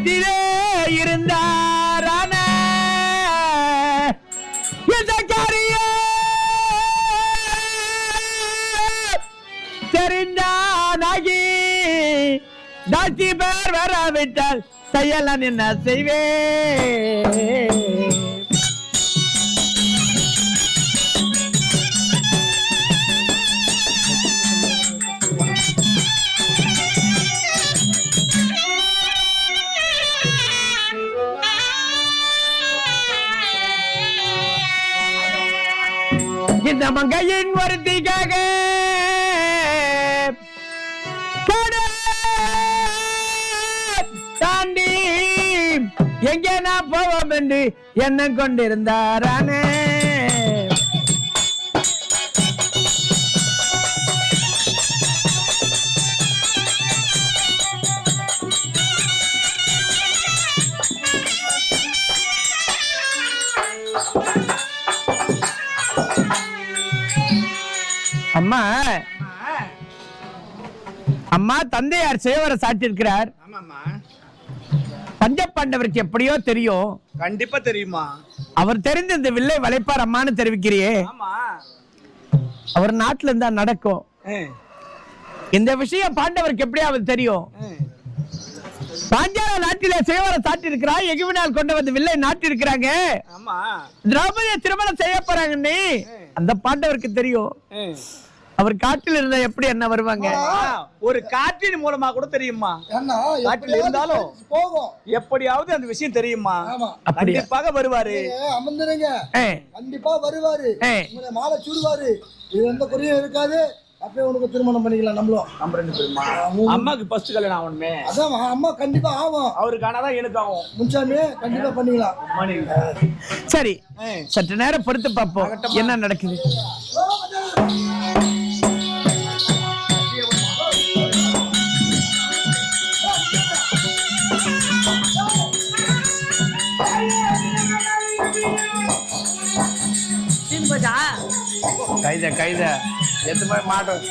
காட்டிலே இருந்தாரான இந்த காரிய தெரிந்தானாகி தாட்சி பேர் வரவிட்டால் செய்யலாம் என்ன செய்வேன். இந்த மங்கையின் ஒருத்திக்காக தாண்டி எங்கே நான் போவோம் என்று எண்ணம் கொண்டிருந்தாரானே. அம்மா அம்மா தந்தையார் சேவரை சாட்டியிருக்கிறார். பஞ்சபாண்டவருக்கு எப்படியோ தெரியும். கண்டிப்பா தெரியுமா? அவர் தெரிந்து இந்த வில்லை வளைப்பார் அம்மான்னு தெரிவிக்கிறியே. அவர் நாட்டுல இருந்தா நடக்கும். இந்த விஷயம் பாண்டவருக்கு எப்படியாவது தெரியும். பாஞ்சால நாட்டில சேவரை சாட்டி இருக்கிறார். எகுவினால் கொண்டு வந்து வில்லை நாட்டி இருக்கிறாங்க. திரௌபதியை திருமணம் செய்ய போறாங்க. அந்த பாண்டவருக்கு தெரியும். அவர் காட்டில் இருந்தா எப்படி என்ன வருவாங்க? ஒரு காற்றின் மூலமா கூட தெரியுமா? காட்டில் இருந்தாலும் எப்படியாவது அந்த விஷயம் தெரியுமா? கண்டிப்பாக வருவாரு. அமர்ந்துருங்க, கண்டிப்பா வருவாரு. மாலை சூடுவாரு. இது எந்த குறையும் இருக்காது. அப்பவே உனக்கு திருமணம் பண்ணிக்கலாம். நம்மளும் அம்மாக்கு ஃபர்ஸ்ட் கல்யாணம் ஆகணுமே. அதான் அம்மா கண்டிப்பா ஆகும். அவருக்கு ஆனாதான் எனக்கு ஆகும். முன்சாமி கண்டிப்பா பண்ணிக்கலாம். சரி, சற்று நேரம் பொறுத்து பார்ப்போம் என்ன நடக்குது. கைத கைத எத்து போய் மாட்டோம்.